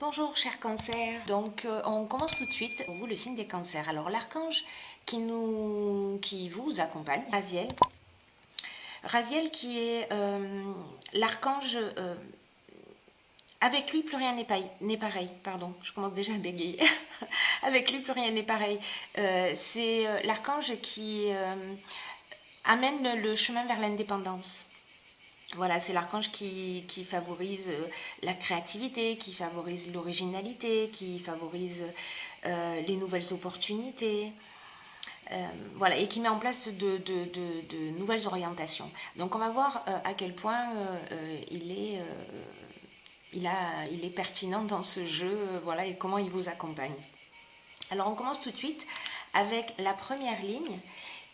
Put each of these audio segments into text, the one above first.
Bonjour chers cancers, donc on commence tout de suite pour vous le signe des cancers. Alors l'archange qui vous accompagne, Raziel qui est l'archange, avec lui plus rien n'est pareil, pardon, je commence déjà à bégayer, avec lui plus rien n'est pareil. C'est l'archange qui amène le chemin vers l'indépendance. Voilà, c'est l'archange qui favorise la créativité, qui favorise l'originalité, qui favorise les nouvelles opportunités, voilà, et qui met en place de nouvelles orientations. Donc on va voir à quel point il est pertinent dans ce jeu, voilà, et comment il vous accompagne. Alors on commence tout de suite avec la première ligne,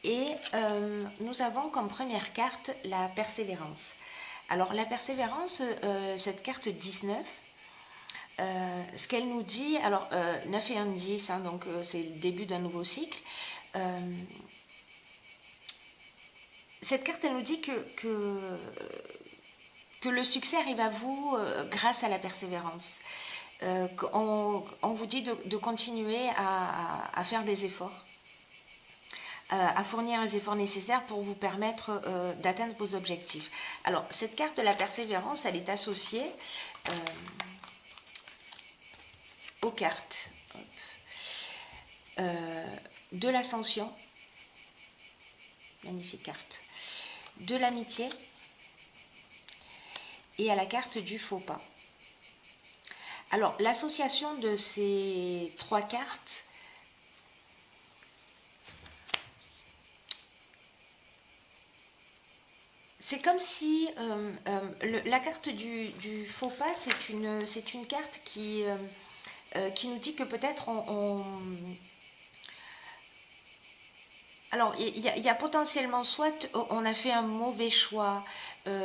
et nous avons comme première carte la persévérance. Alors la persévérance, cette carte 19, ce qu'elle nous dit, alors 9 et 1, 10, hein, donc c'est le début d'un nouveau cycle. Cette carte, elle nous dit que le succès arrive à vous grâce à la persévérance. On vous dit de continuer à faire des efforts, à fournir les efforts nécessaires pour vous permettre d'atteindre vos objectifs. Alors, cette carte de la persévérance, elle est associée aux cartes de l'ascension, magnifique carte, de l'amitié et à la carte du faux pas. Alors, l'association de ces trois cartes c'est comme si la carte du faux pas, c'est une carte qui nous dit que peut-être alors il y a potentiellement soit on a fait un mauvais choix,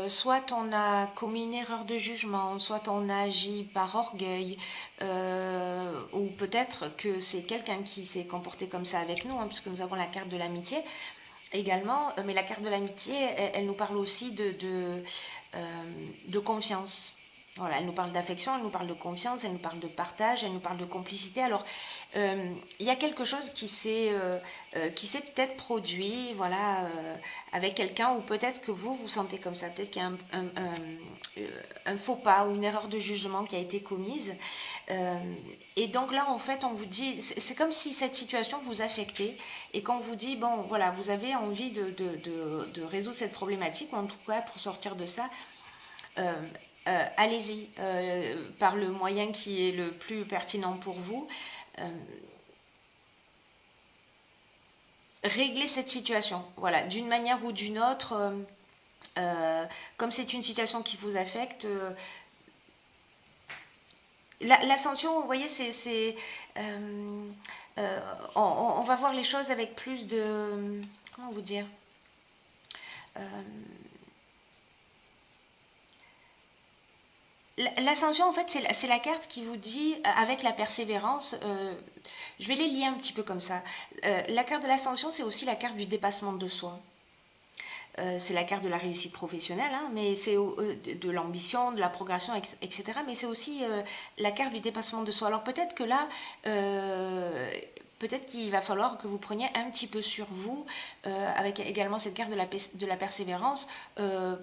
soit on a commis une erreur de jugement, soit on a agi par orgueil, ou peut-être que c'est quelqu'un qui s'est comporté comme ça avec nous, hein, puisque nous avons la carte de l'amitié également, mais la carte de l'amitié, elle nous parle aussi de confiance. Voilà, elle nous parle d'affection, elle nous parle de confiance, elle nous parle de partage, elle nous parle de complicité. Alors, il y a quelque chose qui s'est peut-être produit, voilà, avec quelqu'un, ou peut-être que vous sentez comme ça, peut-être qu'il y a un faux pas ou une erreur de jugement qui a été commise. Et donc là, en fait, on vous dit, c'est comme si cette situation vous affectait et qu'on vous dit, bon, voilà, vous avez envie de résoudre cette problématique, ou en tout cas, pour sortir de ça, allez-y, par le moyen qui est le plus pertinent pour vous. Régler cette situation, voilà, d'une manière ou d'une autre, comme c'est une situation qui vous affecte, l'ascension, vous voyez, on va voir les choses avec plus de, comment vous dire, l'ascension, en fait, c'est la carte qui vous dit, avec la persévérance, je vais les lier un petit peu comme ça. La carte de l'ascension, c'est aussi la carte du dépassement de soi. C'est la carte de la réussite professionnelle, hein, mais c'est de l'ambition, de la progression, etc. Mais c'est aussi la carte du dépassement de soi. Alors peut-être que là, peut-être qu'il va falloir que vous preniez un petit peu sur vous, avec également cette carte de la persévérance,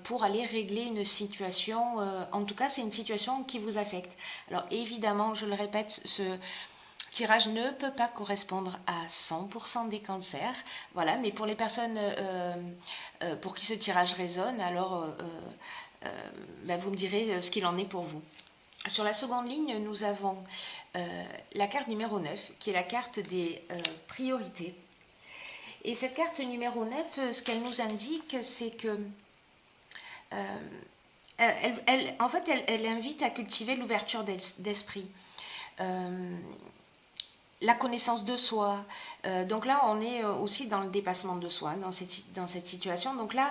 pour aller régler une situation. En tout cas, c'est une situation qui vous affecte. Alors évidemment, je le répète, ce tirage ne peut pas correspondre à 100% des cancers, voilà, mais pour les personnes pour qui ce tirage résonne, alors vous me direz ce qu'il en est pour vous. Sur la seconde ligne, nous avons la carte numéro 9, qui est la carte des priorités. Et cette carte numéro 9, ce qu'elle nous indique, c'est que en fait, elle invite à cultiver l'ouverture d'esprit. La connaissance de soi. Donc là, on est aussi dans le dépassement de soi, dans cette situation. Donc là,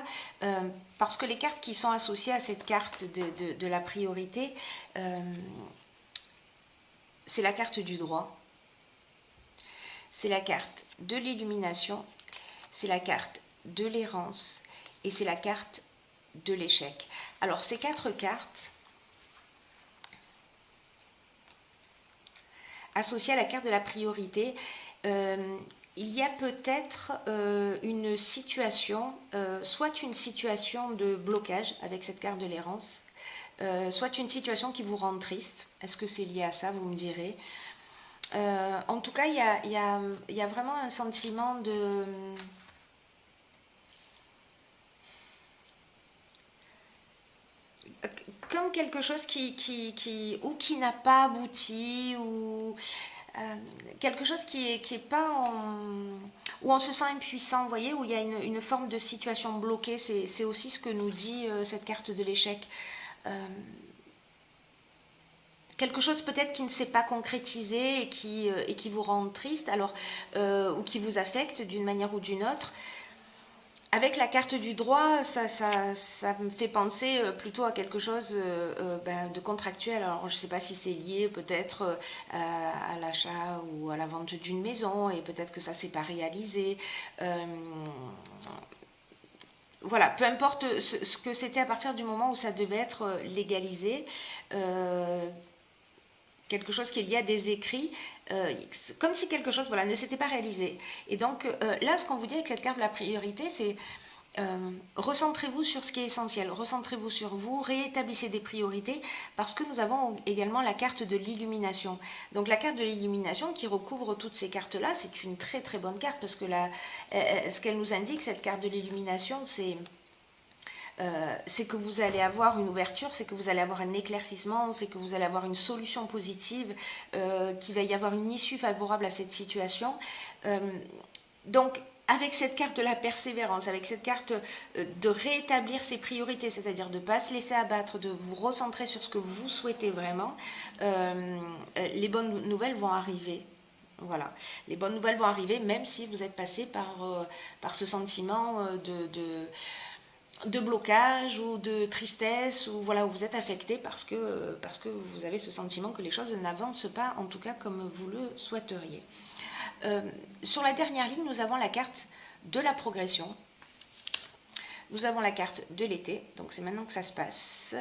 parce que les cartes qui sont associées à cette carte de la priorité, c'est la carte du droit, c'est la carte de l'illumination, c'est la carte de l'errance et c'est la carte de l'échec. Alors ces quatre cartes, associé à la carte de la priorité, il y a peut-être une situation, soit une situation de blocage avec cette carte de l'errance, soit une situation qui vous rend triste. Est-ce que c'est lié à ça? Vous me direz. En tout cas, il y a vraiment un sentiment de... comme quelque chose qui n'a pas abouti, ou quelque chose qui est pas où on se sent impuissant, vous voyez, où il y a une forme de situation bloquée. C'est aussi ce que nous dit cette carte de l'échec. Quelque chose peut-être qui ne s'est pas concrétisé et qui vous rend triste, alors, ou qui vous affecte d'une manière ou d'une autre. Avec la carte du droit, ça me fait penser plutôt à quelque chose de contractuel. Alors, je ne sais pas si c'est lié peut-être à l'achat ou à la vente d'une maison, et peut-être que ça ne s'est pas réalisé. Voilà, peu importe ce que c'était à partir du moment où ça devait être légalisé, quelque chose qui est lié à des écrits, comme si quelque chose ne s'était pas réalisé. Et donc là, ce qu'on vous dit avec cette carte de la priorité, c'est recentrez-vous sur ce qui est essentiel, recentrez-vous sur vous, réétablissez des priorités, parce que nous avons également la carte de l'illumination. Donc la carte de l'illumination qui recouvre toutes ces cartes-là, c'est une très très bonne carte, parce que ce qu'elle nous indique, cette carte de l'illumination, c'est que vous allez avoir une ouverture, c'est que vous allez avoir un éclaircissement, c'est que vous allez avoir une solution positive, qu'il va y avoir une issue favorable à cette situation. Donc, avec cette carte de la persévérance, avec cette carte de rétablir ses priorités, c'est-à-dire de ne pas se laisser abattre, de vous recentrer sur ce que vous souhaitez vraiment, les bonnes nouvelles vont arriver. Voilà, les bonnes nouvelles vont arriver, même si vous êtes passé par ce sentiment de blocage ou de tristesse, ou voilà, où vous êtes affecté parce que vous avez ce sentiment que les choses n'avancent pas, en tout cas comme vous le souhaiteriez. Sur la dernière ligne, nous avons la carte de la progression. Nous avons la carte de l'été, donc c'est maintenant que ça se passe.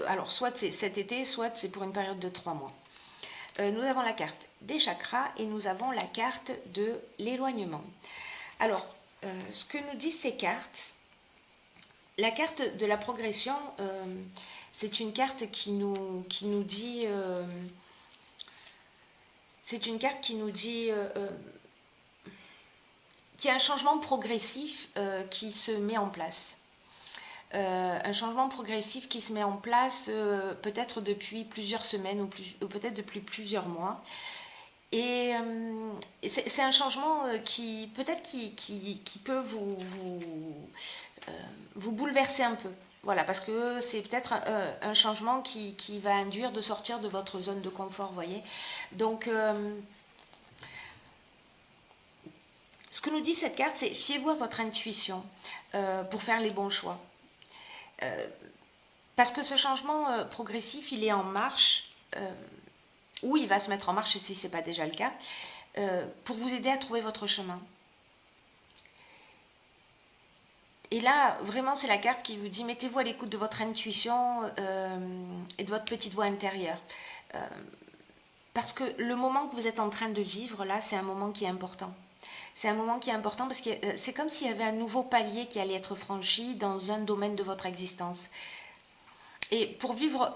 Alors, soit c'est cet été, soit c'est pour une période de 3 mois. Nous avons la carte des chakras et nous avons la carte de l'éloignement. Alors, ce que nous disent ces cartes, la carte de la progression, c'est une carte qui nous dit... c'est une carte qui nous dit qu'il y a un changement progressif qui se met en place. Un changement progressif qui se met en place peut-être depuis plusieurs semaines ou peut-être depuis plusieurs mois. Et c'est un changement qui peut-être qui peut vous bouleverser un peu. Voilà, parce que c'est peut-être un changement qui va induire de sortir de votre zone de confort, vous voyez. Donc, ce que nous dit cette carte, c'est fiez-vous à votre intuition pour faire les bons choix. Parce que ce changement progressif, il est en marche, ou il va se mettre en marche si ce n'est pas déjà le cas, pour vous aider à trouver votre chemin. Et là, vraiment, c'est la carte qui vous dit, mettez-vous à l'écoute de votre intuition et de votre petite voix intérieure. Parce que le moment que vous êtes en train de vivre, là, c'est un moment qui est important. C'est un moment qui est important parce que c'est comme s'il y avait un nouveau palier qui allait être franchi dans un domaine de votre existence. Et pour vivre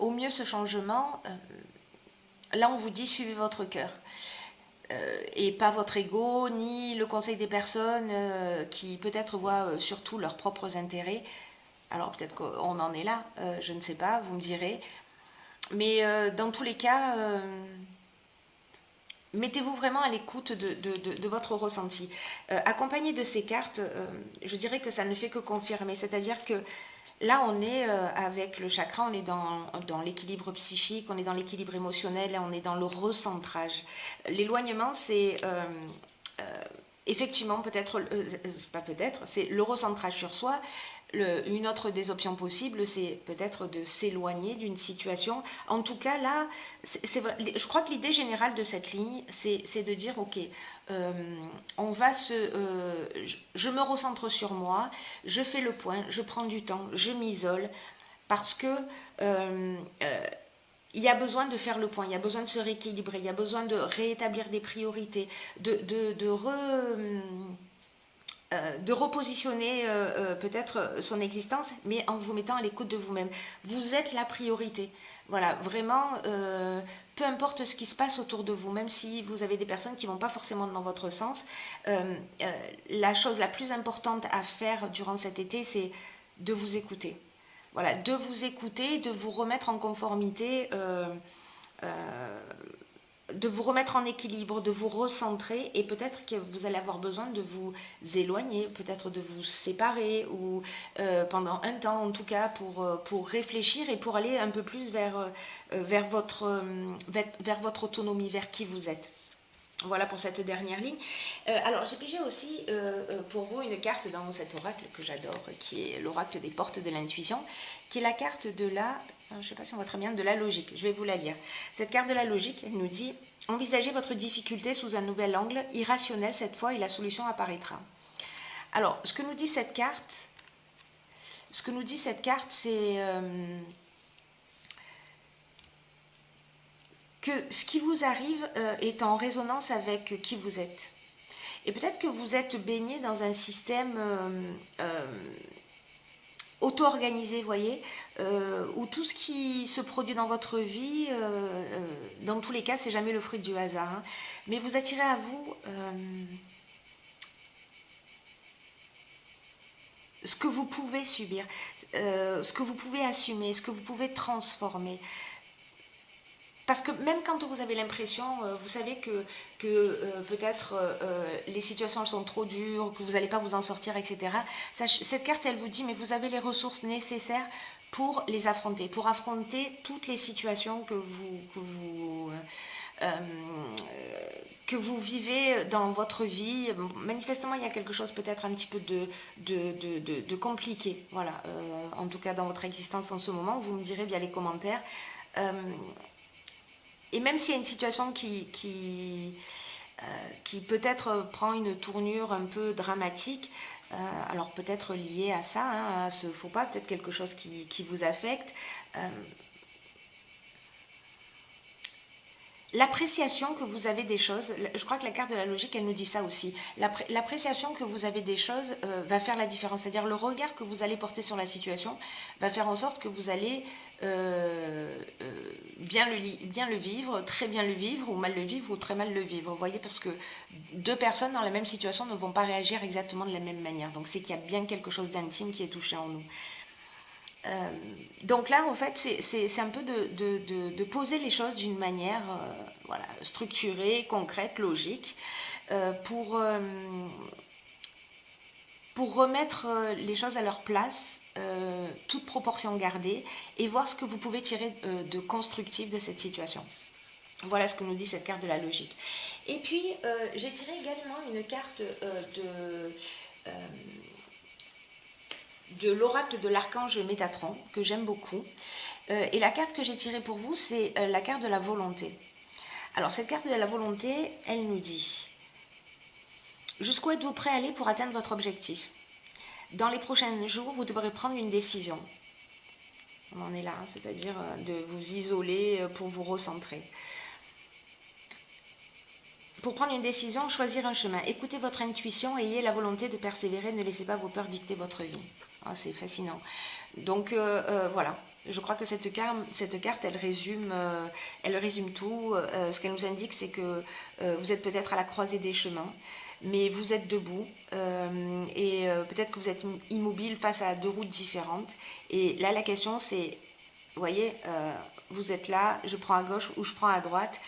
au mieux ce changement, là, on vous dit, suivez votre cœur. Et pas votre ego, ni le conseil des personnes qui peut-être voient surtout leurs propres intérêts. Alors peut-être qu'on en est là, je ne sais pas, vous me direz. Mais dans tous les cas, mettez-vous vraiment à l'écoute de votre ressenti. Accompagné de ces cartes, je dirais que ça ne fait que confirmer. C'est-à-dire que là, on est avec le chakra, on est dans l'équilibre psychique, on est dans l'équilibre émotionnel, on est dans le recentrage. L'éloignement, c'est effectivement c'est le recentrage sur soi. Une autre des options possibles, c'est peut-être de s'éloigner d'une situation. En tout cas, là, je crois que l'idée générale de cette ligne, c'est de dire, ok, je me recentre sur moi, je fais le point, je prends du temps, je m'isole, parce que il y a besoin de faire le point, il y a besoin de se rééquilibrer, il y a besoin de réétablir des priorités, de repositionner peut-être son existence, mais en vous mettant à l'écoute de vous-même. Vous êtes la priorité. Voilà, vraiment, peu importe ce qui se passe autour de vous, même si vous avez des personnes qui ne vont pas forcément dans votre sens, la chose la plus importante à faire durant cet été, c'est de vous écouter. Voilà, de vous écouter, de vous remettre en conformité, de vous remettre en équilibre, de vous recentrer, et peut-être que vous allez avoir besoin de vous éloigner, peut-être de vous séparer, ou pendant un temps en tout cas, pour réfléchir et pour aller un peu plus vers votre autonomie, vers qui vous êtes. Voilà pour cette dernière ligne. Alors j'ai pigé aussi pour vous une carte dans cet oracle que j'adore, qui est l'oracle des portes de l'intuition, qui est la carte de la, je ne sais pas si on voit très bien, de la logique. Je vais vous la lire. Cette carte de la logique, elle nous dit « Envisagez votre difficulté sous un nouvel angle, irrationnel cette fois, et la solution apparaîtra. » Alors, ce que nous dit cette carte, c'est que ce qui vous arrive est en résonance avec qui vous êtes. Et peut-être que vous êtes baigné dans un système auto-organisé, voyez, où tout ce qui se produit dans votre vie, dans tous les cas, c'est jamais le fruit du hasard. Hein, mais vous attirez à vous ce que vous pouvez subir, ce que vous pouvez assumer, ce que vous pouvez transformer. Parce que même quand vous avez l'impression, vous savez que peut-être les situations sont trop dures, que vous n'allez pas vous en sortir, etc. Cette carte, elle vous dit, mais vous avez les ressources nécessaires pour les affronter, pour affronter toutes les situations que vous vivez dans votre vie. Manifestement, il y a quelque chose peut-être un petit peu de compliqué, voilà, en tout cas dans votre existence en ce moment. Vous me direz via les commentaires. Et même s'il y a une situation qui peut-être prend une tournure un peu dramatique, alors peut-être liée à ça, hein, à ce faux pas, peut-être quelque chose qui vous affecte, l'appréciation que vous avez des choses, je crois que la carte de la logique, elle nous dit ça aussi, l'appréciation que vous avez des choses va faire la différence, c'est-à-dire le regard que vous allez porter sur la situation va faire en sorte que vous allez bien le vivre, très bien le vivre, ou mal le vivre, ou très mal le vivre. Vous voyez, parce que deux personnes dans la même situation ne vont pas réagir exactement de la même manière. Donc c'est qu'il y a bien quelque chose d'intime qui est touché en nous. Donc là, en fait, c'est un peu de poser les choses d'une manière voilà, structurée, concrète, logique, pour remettre les choses à leur place, toute proportion gardée, et voir ce que vous pouvez tirer de constructif de cette situation. Voilà ce que nous dit cette carte de la logique. Et puis, j'ai tiré également une carte de l'oracle de l'archange Métatron, que j'aime beaucoup. Et la carte que j'ai tirée pour vous, c'est la carte de la volonté. Alors, cette carte de la volonté, elle nous dit « Jusqu'où êtes-vous prêt à aller pour atteindre votre objectif ? Dans les prochains jours, vous devrez prendre une décision. » On en est là, hein, c'est-à-dire de vous isoler pour vous recentrer. Pour prendre une décision, choisir un chemin. Écoutez votre intuition et ayez la volonté de persévérer. Ne laissez pas vos peurs dicter votre vie. Ah, c'est fascinant. Donc voilà, je crois que cette carte, elle résume tout. Ce qu'elle nous indique, c'est que vous êtes peut-être à la croisée des chemins, mais vous êtes debout et peut-être que vous êtes immobile face à deux routes différentes. Et là, la question, c'est, vous voyez, vous êtes là, je prends à gauche ou je prends à droite.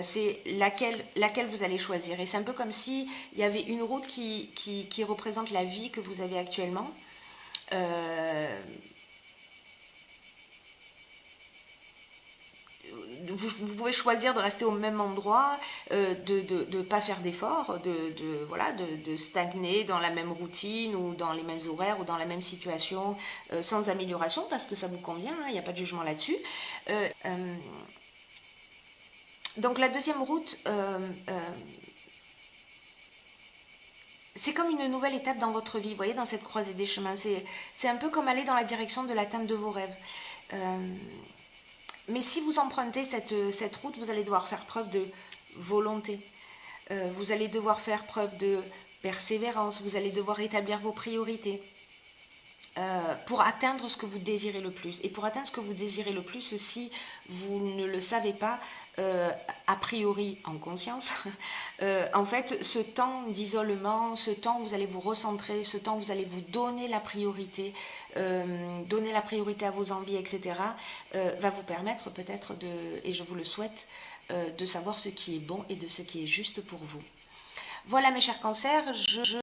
C'est laquelle vous allez choisir. Et c'est un peu comme s'il y avait une route qui représente la vie que vous avez actuellement. Vous pouvez choisir de rester au même endroit, de ne pas faire d'efforts, de stagner dans la même routine ou dans les mêmes horaires ou dans la même situation sans amélioration parce que ça vous convient, il n'y a pas de jugement là-dessus. Donc la deuxième route, c'est comme une nouvelle étape dans votre vie, vous voyez, dans cette croisée des chemins. C'est un peu comme aller dans la direction de l'atteinte de vos rêves. Mais si vous empruntez cette route, vous allez devoir faire preuve de volonté. Vous allez devoir faire preuve de persévérance. Vous allez devoir établir vos priorités pour atteindre ce que vous désirez le plus. Et pour atteindre ce que vous désirez le plus, si vous ne le savez pas, a priori en conscience, en fait, ce temps d'isolement, ce temps où vous allez vous recentrer, ce temps où vous allez vous donner la priorité à vos envies, etc., va vous permettre peut-être et je vous le souhaite, de savoir ce qui est bon et de ce qui est juste pour vous. Voilà mes chers cancers,